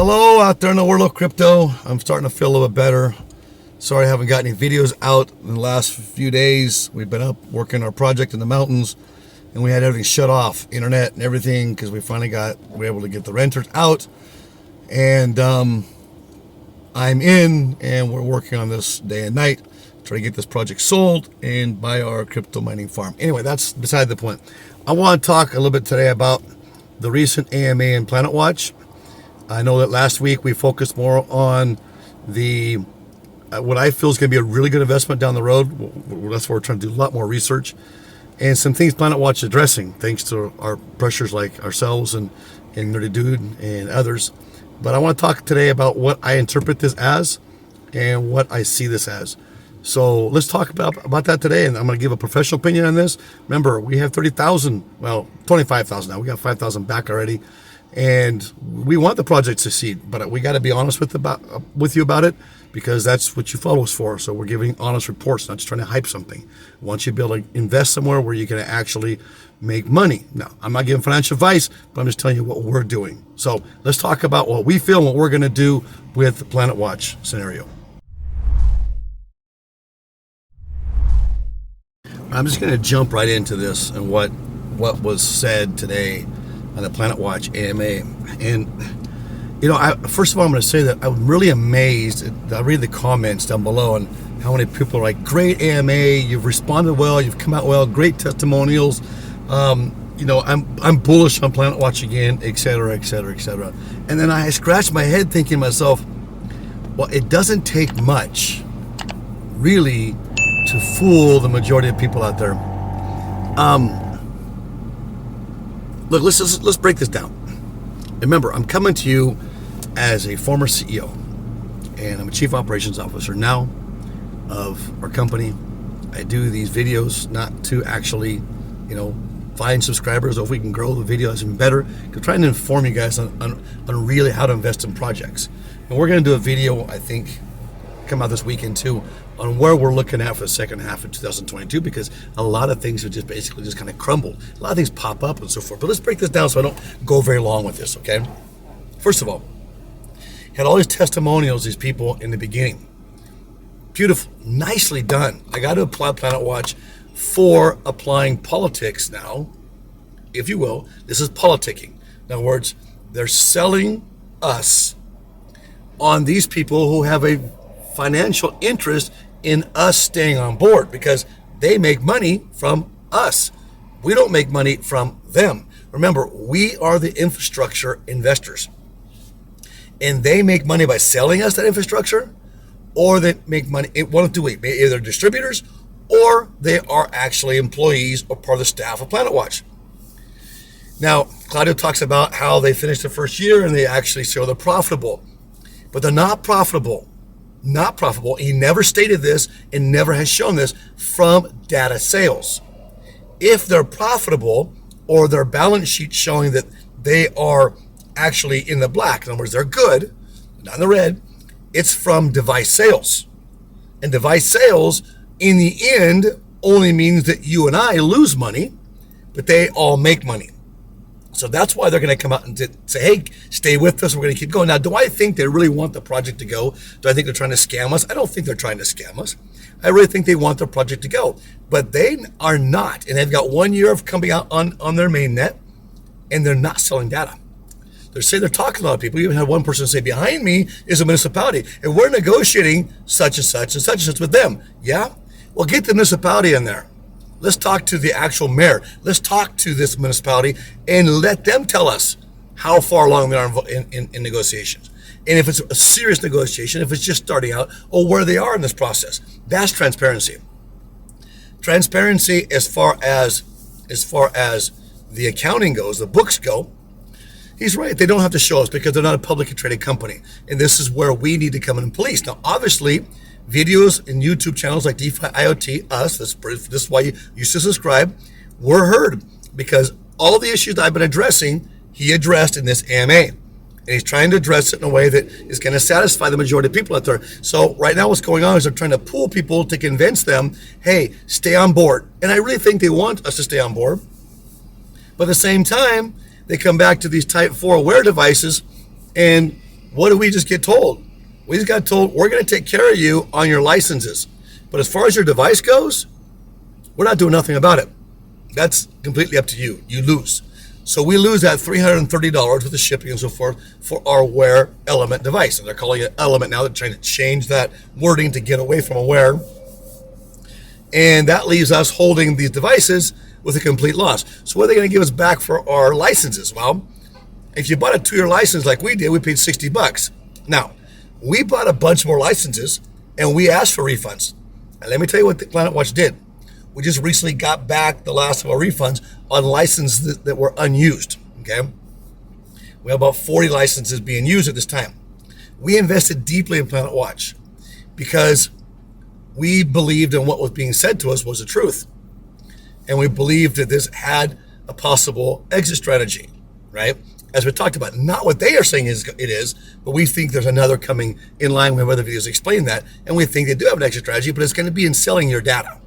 Hello out there in the world of crypto. I'm starting to feel a little bit better. Sorry I haven't got any videos out in the last few days. We've been up working our project in the mountains and we had everything shut off, internet and everything, because we were able to get the renters out. And I'm in and we're working on this day and night, try to get this project sold and buy our crypto mining farm. Anyway, that's beside the point. I want to talk a little bit today about the recent AMA and PlanetWatch. I know that last week we focused more on the what I feel is going to be a really good investment down the road. That's why we're trying to do a lot more research and some things PlanetWatch is addressing, thanks to our pressures like ourselves and Nerdy Dude and others. But I want to talk today about what I interpret this as and what I see this as. So let's talk about that today, and I'm going to give a professional opinion on this. Remember, we have 30,000, well, 25,000 now. We got 5,000 back already. And we want the project to succeed, but we got to be honest with you about it, because that's what you follow us for. So we're giving honest reports, not just trying to hype something. I want you to be able to invest somewhere where you can actually make money. Now, I'm not giving financial advice, but I'm just telling you what we're doing. So let's talk about what we feel and what we're going to do with the PlanetWatch scenario. I'm just going to jump right into this and what was said today on the PlanetWatch AMA. And, you know, first of all, I'm going to say that I'm really amazed. I read the comments down below and how many people are like, great AMA, you've responded well, you've come out well, great testimonials. You know, I'm bullish on PlanetWatch again, et cetera, et cetera, et cetera. And then I scratched my head thinking to myself, well, it doesn't take much, really, to fool the majority of people out there. Look, let's break this down. Remember, I'm coming to you as a former CEO, and I'm a chief operations officer now of our company. I do these videos not to actually, you know, find subscribers, or if we can grow the video, that's even better. I'm trying to inform you guys on really how to invest in projects. And we're going to do a video, I think, come out this weekend too, on where we're looking at for the second half of 2022, because a lot of things have just basically kind of crumbled. A lot of things pop up and so forth. But let's break this down so I don't go very long with this, okay? First of all, had all these testimonials, these people in the beginning. Beautiful, nicely done. I got to applaud PlanetWatch for applying politics now, if you will. This is politicking. In other words, they're selling us on these people who have a financial interest in us staying on board, because they make money from us. We don't make money from them. Remember, we are the infrastructure investors, and they make money by selling us that infrastructure, or they make money, one of two ways, either distributors or they are actually employees or part of the staff of PlanetWatch. Now, Claudio talks about how they finished the first year and they actually show they're profitable, but they're not profitable. Not profitable. He never stated this and never has shown this from data sales. If they're profitable, or their balance sheet showing that they are actually in the black, in other words, they're good, not in the red, it's from device sales. And device sales, in the end, only means that you and I lose money, but they all make money. So that's why they're going to come out and say, hey, stay with us. We're going to keep going. Now, do I think they really want the project to go? Do I think they're trying to scam us? I don't think they're trying to scam us. I really think they want the project to go. But they are not. And they've got 1 year of coming out on their main net, and they're not selling data. They're saying they're talking to a lot of people. We even had one person say, behind me is a municipality, and we're negotiating such and such and such and such with them. Yeah? Well, get the municipality in there. Let's talk to the actual mayor. Let's talk to this municipality and let them tell us how far along they are in negotiations. And if it's a serious negotiation, if it's just starting out, or where they are in this process. That's transparency. Transparency as far as the accounting goes, the books go. He's right. They don't have to show us because they're not a publicly traded company. And this is where we need to come in and police. Now, obviously, videos and YouTube channels like DeFi IoT, us, this is why you should subscribe, were heard, because all the issues that I've been addressing, he addressed in this AMA. And he's trying to address it in a way that is going to satisfy the majority of people out there. So right now what's going on is they're trying to pull people to convince them, hey, stay on board. And I really think they want us to stay on board. But at the same time, they come back to these Type 4 Awair devices and what did we just get told? We just got told we're going to take care of you on your licenses. But as far as your device goes, we're not doing nothing about it. That's completely up to you. You lose. So we lose that $330 with the shipping and so forth for our Awair Element device. And they're calling it Element now. They're trying to change that wording to get away from Awair. And that leaves us holding these devices with a complete loss. So what are they going to give us back for our licenses? Well, if you bought a 2-year license like we did, we paid $60. Now, we bought a bunch more licenses and we asked for refunds. And let me tell you what the PlanetWatch did. We just recently got back the last of our refunds on licenses that were unused, okay? We have about 40 licenses being used at this time. We invested deeply in PlanetWatch because we believed in what was being said to us was the truth. And we believed that this had a possible exit strategy, right? As we talked about, not what they are saying it is, but we think there's another coming in line with other videos explain that. And we think they do have an exit strategy, but it's going to be in selling your data.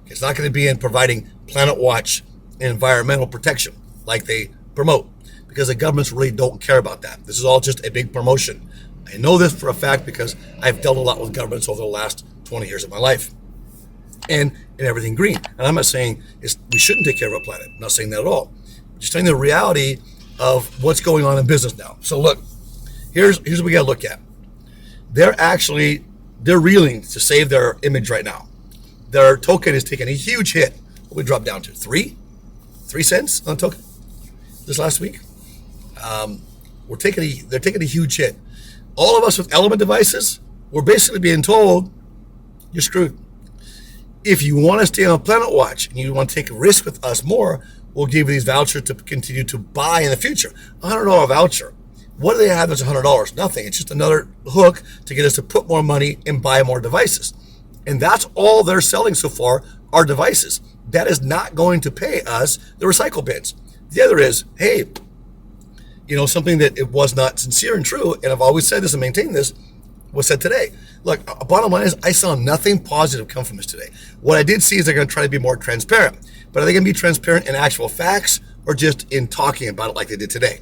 It's not going to be in providing PlanetWatch environmental protection like they promote, because the governments really don't care about that. This is all just a big promotion. I know this for a fact because I've dealt a lot with governments over the last 20 years of my life, and everything green. And I'm not saying we shouldn't take care of our planet. I'm not saying that at all. I'm just telling the reality of what's going on in business now. So look, here's what we got to look at. They're reeling to save their image right now. Their token is taking a huge hit. What we dropped down to 3 cents on the token this last week. They're taking a huge hit. All of us with Element devices, we're basically being told you're screwed. If you want to stay on PlanetWatch and you want to take a risk with us more, we'll give you these vouchers to continue to buy in the future. $100 voucher. What do they have that's $100? Nothing. It's just another hook to get us to put more money and buy more devices. And that's all they're selling so far are devices. That is not going to pay us the recycle bins. The other is, hey, something that it was not sincere and true, and I've always said this and maintained this, was said today. Look, bottom line is I saw nothing positive come from this today. What I did see is they're going to try to be more transparent. But are they going to be transparent in actual facts or just in talking about it like they did today?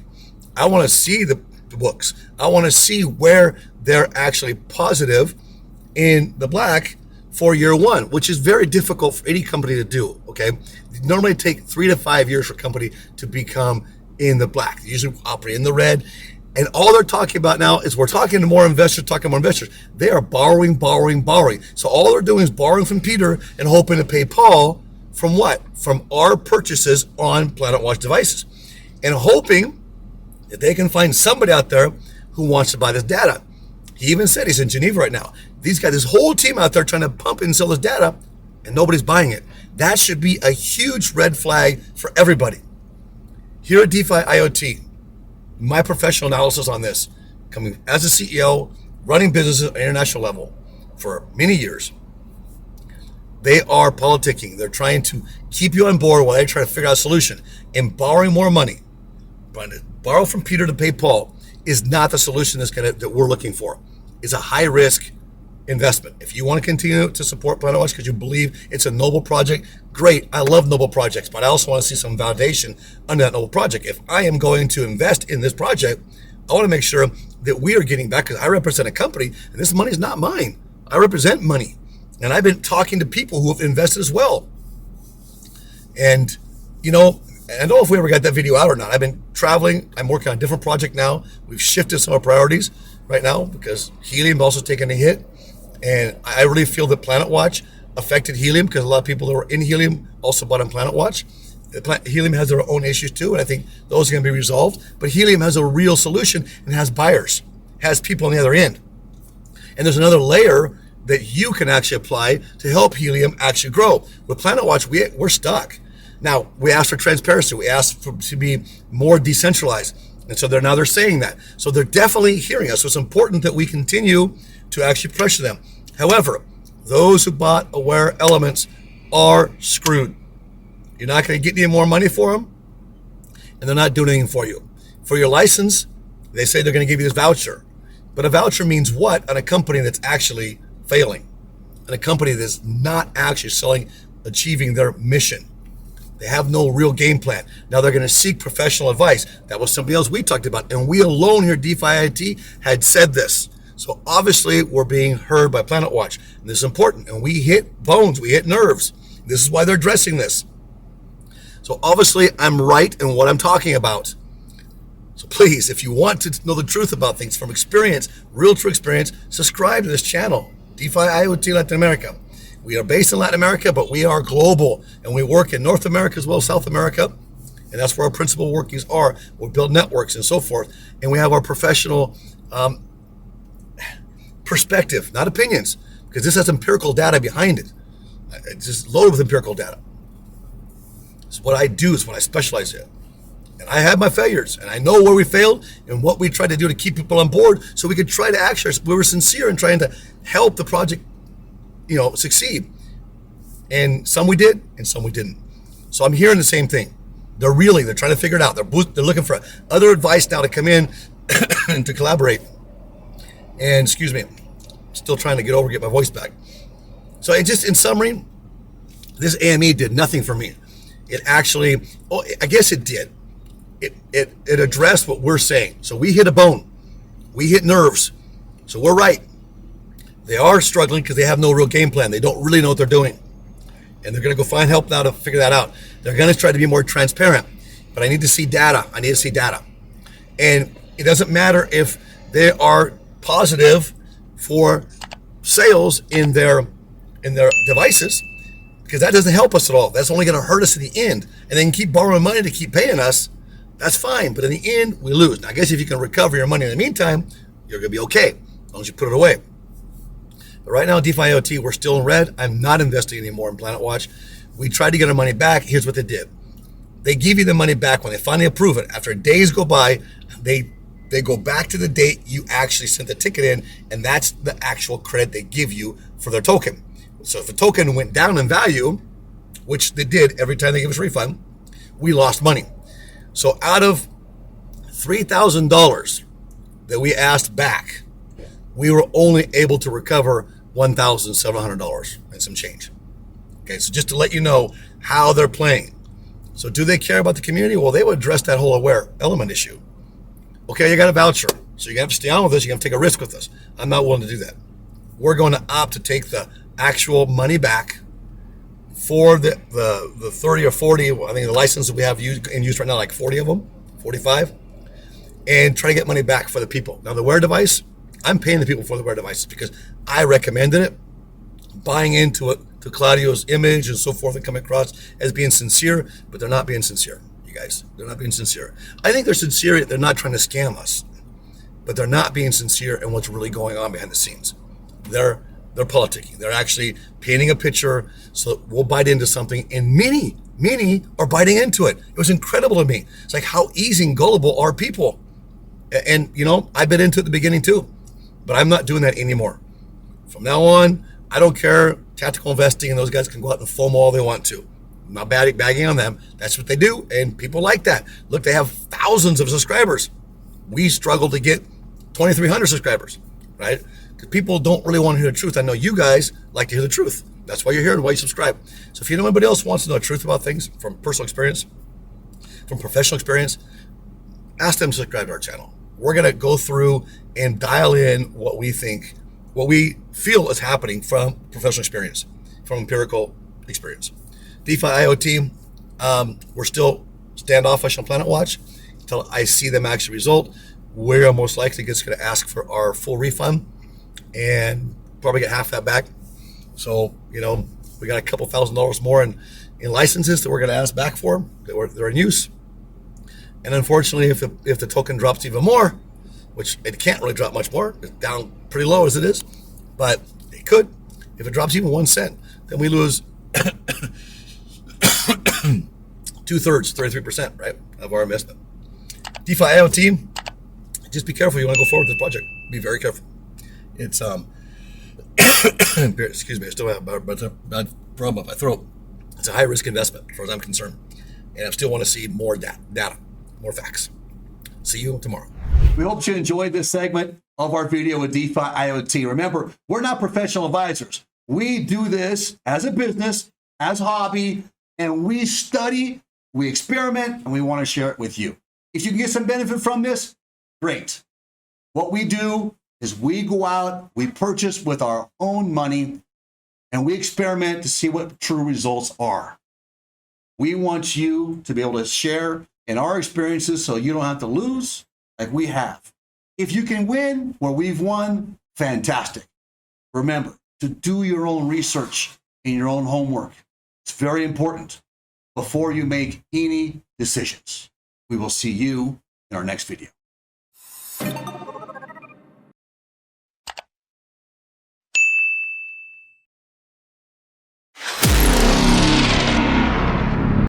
I want to see the books. I want to see where they're actually positive in the black for year one, which is very difficult for any company to do, okay? It normally take 3 to 5 years for a company to become in the black. They usually operate in the red. And all they're talking about now is we're talking to more investors, They are borrowing. So all they're doing is borrowing from Peter and hoping to pay Paul from what? From our purchases on PlanetWatch devices. And hoping that they can find somebody out there who wants to buy this data. He even said he's in Geneva right now. These guys, this whole team out there trying to pump and sell this data, and nobody's buying it. That should be a huge red flag for everybody. Here at DeFi IoT, my professional analysis on this, coming as a CEO, running businesses at an international level for many years, they are politicking. They're trying to keep you on board while they try to figure out a solution. And borrowing more money, trying to borrow from Peter to pay Paul, is not the solution that we're looking for. It's a high risk investment. If you want to continue to support PlanetWatch because you believe it's a noble project, great. I love noble projects, but I also want to see some validation under that noble project. If I am going to invest in this project, I want to make sure that we are getting back, because I represent a company and this money is not mine. I represent money. And I've been talking to people who have invested as well. And, I don't know if we ever got that video out or not. I've been traveling. I'm working on a different project now. We've shifted some of our priorities right now because Helium also taken a hit. And I really feel that PlanetWatch affected Helium because a lot of people that were in Helium also bought on PlanetWatch. Helium has their own issues too, and I think those are going to be resolved. But Helium has a real solution and has buyers, has people on the other end. And there's another layer that you can actually apply to help Helium actually grow. With PlanetWatch, we're stuck. Now, we asked for transparency. We asked to be more decentralized. And so they're saying that. So they're definitely hearing us. So it's important that we continue to actually pressure them. However, those who bought Awair Elements are screwed. You're not going to get any more money for them, and they're not doing anything for you. For your license, they say they're going to give you this voucher. But a voucher means what on a company that's actually failing, on a company that's not actually achieving their mission. They have no real game plan. Now they're going to seek professional advice. That was something else we talked about. And we alone here, DeFi IT, had said this. So obviously we're being heard by PlanetWatch. And this is important. And we hit bones, we hit nerves. This is why they're addressing this. So obviously I'm right in what I'm talking about. So please, if you want to know the truth about things from experience, real true experience, subscribe to this channel, DeFi IoT Latin America. We are based in Latin America, but we are global, and we work in North America as well as South America, and that's where our principal workings are. We build networks and so forth, and we have our professional perspective, not opinions, because this has empirical data behind it. It's just loaded with empirical data. It's what I do, it's what I specialize in. And I had my failures, and I know where we failed and what we tried to do to keep people on board so we could try to actually, we were sincere in trying to help the project succeed. And some we did, and some we didn't. So I'm hearing the same thing. They're trying to figure it out. They're looking for other advice now to come in and to collaborate. And excuse me, I'm still trying to get my voice back. So in summary, this AME did nothing for me. It actually, I guess it did. It addressed what we're saying. So we hit a bone. We hit nerves. So we're right. They are struggling because they have no real game plan. They don't really know what they're doing. And they're going to go find help now to figure that out. They're going to try to be more transparent. But I need to see data. And it doesn't matter if they are positive for sales in their devices, because that doesn't help us at all. That's only going to hurt us in the end. And then keep borrowing money to keep paying us. That's fine. But in the end, we lose. Now, I guess if you can recover your money in the meantime, you're going to be okay, as long as you put it away. But right now, DeFi IoT, we're still in red. I'm not investing anymore in PlanetWatch. We tried to get our money back. Here's what they did. They give you the money back when they finally approve it. After days go by, they go back to the date you actually sent the ticket in, and that's the actual credit they give you for their token. So if the token went down in value, which they did every time they give us a refund, we lost money. So out of $3,000 that we asked back, we were only able to recover $1,700 and some change. Okay, so just to let you know how they're playing. So do they care about the community? Well, they would address that whole Awair Element issue. Okay, you got a voucher, so you're gonna have to stay on with us. You're gonna take a risk with us. I'm not willing to do that. We're going to opt to take the actual money back for the 30 or 40. I think the license that we have in use right now, like 40 of them, 45, and try to get money back for the people. Now the Awair device, I'm paying the people for the Awair devices because I recommended it, buying into it, to Claudio's image and so forth, and coming across as being sincere, but they're not being sincere, you guys. They're not being sincere. I think they're sincere. They're not trying to scam us, but they're not being sincere in what's really going on behind the scenes. They're politicking. They're actually painting a picture so that we'll bite into something, and many are biting into it. It was incredible to me. It's like, how easy and gullible are people? And I bit into it at the beginning too, but I'm not doing that anymore. From now on, I don't care. Tactical investing, and those guys can go out and FOMO all they want to. I'm not bagging on them. That's what they do, and people like that. Look, they have thousands of subscribers. We struggle to get 2,300 subscribers, right? Because people don't really want to hear the truth. I know you guys like to hear the truth. That's why you're here and why you subscribe. So if you know anybody else wants to know the truth about things from personal experience, from professional experience, ask them to subscribe to our channel. We're going to go through and dial in what we feel is happening from professional experience, from empirical experience. DeFi IoT, we're still standoffish on PlanetWatch until I see them actually result. We're most likely just going to ask for our full refund and probably get half that back. So, we got a couple $1,000s more in licenses that we're going to ask back for, they're in use. And unfortunately, if the token drops even more, which it can't really drop much more, it's down pretty low as it is, but it could. If it drops even 1 cent, then we lose 2/3, 33%, right, of our investment. DeFi IoT, just be careful. You want to go forward with the project. Be very careful. It's excuse me, I still have a bad problem with my throat. It's a high risk investment as far as I'm concerned, and I still want to see more data, more facts. See you tomorrow. We hope you enjoyed this segment of our video with DeFi IoT. Remember, we're not professional advisors. We do this as a business, as a hobby, and we study, we experiment, and we want to share it with you. If you can get some benefit from this, great. What we do is we go out, we purchase with our own money, and we experiment to see what true results are. We want you to be able to share in our experiences so you don't have to lose like we have. If you can win where we've won, fantastic. Remember to do your own research and your own homework. It's very important before you make any decisions. We will see you in our next video.